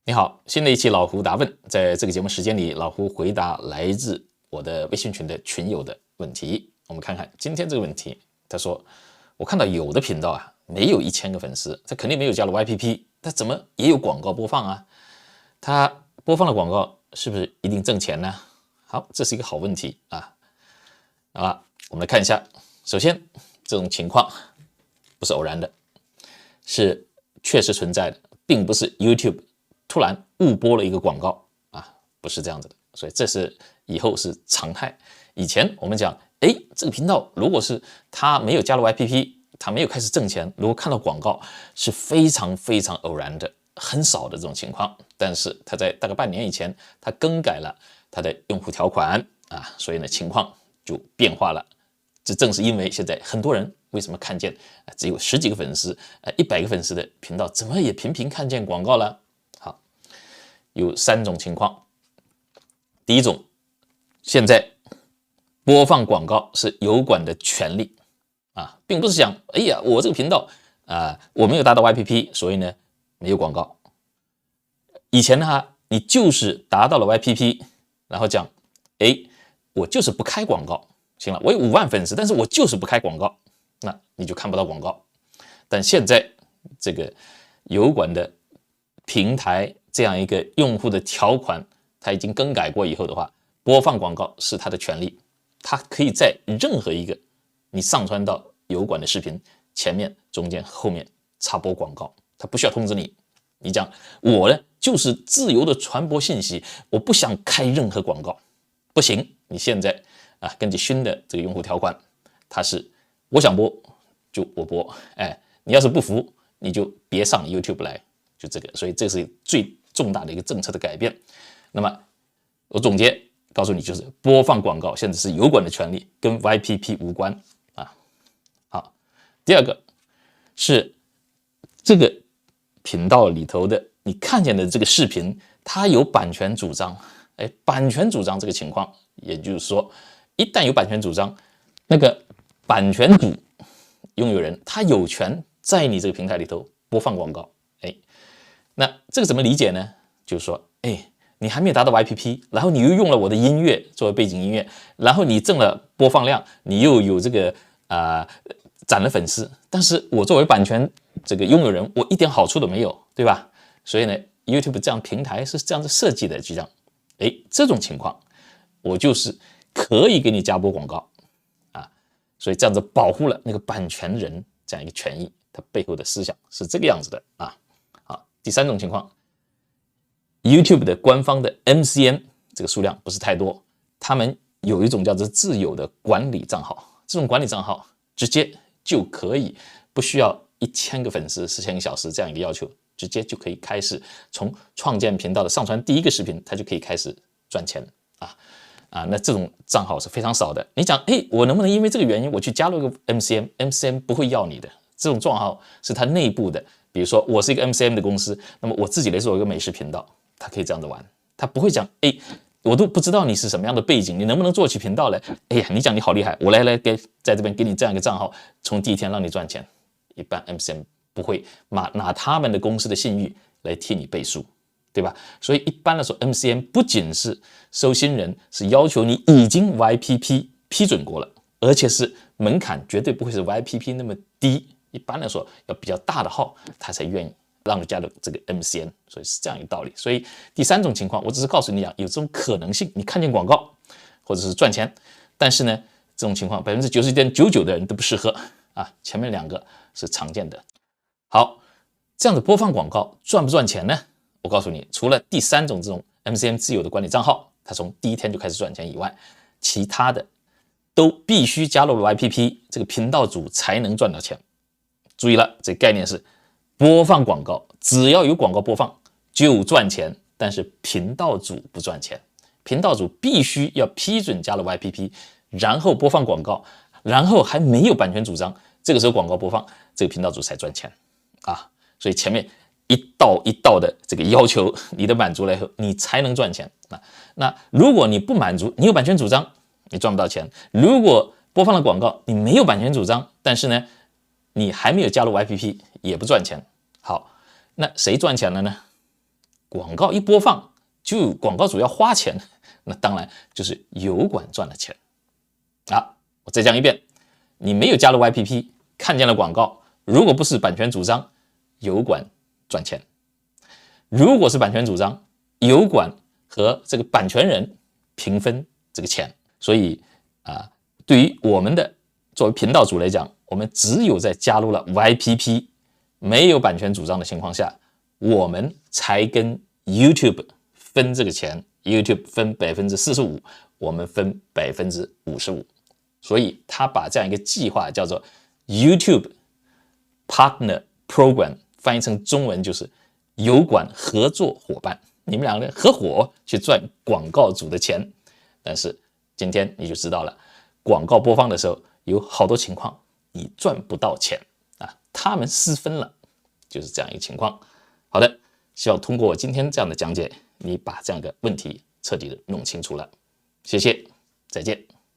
你好，新的一期老胡答问，在这个节目时间里，老胡回答来自我的微信群的群友的问题。我们看看今天这个问题，他说：我看到有的频道啊，没有1000个粉丝，他肯定没有加入 YPP， 他怎么也有广告播放啊？他播放的广告是不是一定挣钱呢？好，这是一个好问题啊。我们来看一下，首先这种情况不是偶然的，是确实存在的，并不是 YouTube 突然误播了一个广告啊，不是这样子的，所以这是以后是常态。以前我们讲，这个频道如果是他没有加入 YPP， 他没有开始挣钱，如果看到广告是非常非常偶然的，很少的这种情况。但是他在大概半年以前，他更改了他的用户条款啊，所以呢情况就变化了。这正是因为现在很多人为什么看见只有10几个粉丝、100个粉丝的频道，怎么也频频看见广告了？好，有3种情况。第一种，现在播放广告是油管的权利啊，并不是讲我这个频道我没有达到 YPP， 所以呢没有广告。以前呢你就是达到了 YPP， 然后讲我就是不开广告。行了，我有5万粉丝，但是我就是不开广告，那你就看不到广告。但现在这个油管的平台这样一个用户的条款，它已经更改过以后的话，播放广告是他的权利，他可以在任何一个你上传到油管的视频前面、中间、后面插播广告，他不需要通知你。你讲我呢就是自由的传播信息，我不想开任何广告，不行，你现在根据新的这个用户条款，它是我想播就我播，你要是不服，你就别上 YouTube 来，就这个，所以这是最重大的一个政策的改变。那么我总结告诉你，就是播放广告现在是油管的权利，跟 YPP 无关啊。好，第二个是这个频道里头的你看见的这个视频，它有版权主张，版权主张这个情况，也就是说，一旦有版权主张，那个版权主拥有人他有权在你这个平台里头播放广告。那这个怎么理解呢？就是说，你还没有达到 YPP， 然后你又用了我的音乐作为背景音乐，然后你挣了播放量，你又有这个攒了粉丝，但是我作为版权这个拥有人，我一点好处都没有，对吧？所以呢 ，YouTube 这样平台是这样子设计的，就这样，这种情况，我就是可以给你加播广告啊，所以这样子保护了那个版权人这样一个权益，它背后的思想是这个样子的啊。好，第3种情况 ，YouTube 的官方的 MCN 这个数量不是太多，他们有一种叫做自有的管理账号，这种管理账号直接就可以不需要1000个粉丝、4000个小时这样一个要求，直接就可以开始从创建频道的上传第一个视频，它就可以开始赚钱那这种账号是非常少的。你讲，我能不能因为这个原因我去加入一个 MCN 不会要你的，这种账号是它内部的。比如说我是一个 MCN 的公司，那么我自己来做一个美食频道，它可以这样子玩，它不会讲，我都不知道你是什么样的背景，你能不能做起频道来？你讲你好厉害，我来在这边给你这样一个账号，从第一天让你赚钱。一般 MCN 不会拿他们的公司的信誉来替你背书，对吧？所以一般来说 MCN 不仅是收新人，是要求你已经 YPP 批准过了，而且是门槛绝对不会是 YPP 那么低，一般来说要比较大的号他才愿意让你加入这个 MCN， 所以是这样一个道理。所以第3种情况，我只是告诉你有这种可能性，你看见广告或者是赚钱，但是呢这种情况 99.99% 的人都不适合啊，前面2个是常见的。好，这样的播放广告赚不赚钱呢？我告诉你，除了第3种这种 MCN 自有的管理账号，它从第一天就开始赚钱以外，其他的都必须加入了 YPP， 这个频道主才能赚到钱。注意了，这个概念是播放广告，只要有广告播放就赚钱，但是频道主不赚钱，频道主必须要批准加入 YPP， 然后播放广告，然后还没有版权主张，这个时候广告播放，这个频道主才赚钱啊。所以前面一道一道的这个要求你的满足了以后，你才能赚钱。那如果你不满足，你有版权主张，你赚不到钱。如果播放了广告，你没有版权主张，但是呢你还没有加入 YPP， 也不赚钱。好，那谁赚钱了呢？广告一播放就广告主要花钱，那当然就是油管赚了钱。我再讲一遍，你没有加入 YPP， 看见了广告，如果不是版权主张，油管赚钱；如果是版权主张，油管和这个版权人平分这个钱。所以对于我们的作为频道主来讲，我们只有在加入了 YPP 没有版权主张的情况下，我们才跟 YouTube 分这个钱。 YouTube 分 45%， 我们分 55%。 所以他把这样一个计划叫做 YouTube Partner Program， 翻译成中文就是油管合作伙伴，你们两个人合伙去赚广告主的钱。但是今天你就知道了，广告播放的时候有好多情况你赚不到钱他们私分了，就是这样一个情况。好的，希望通过我今天这样的讲解，你把这样一个问题彻底的弄清楚了。谢谢，再见。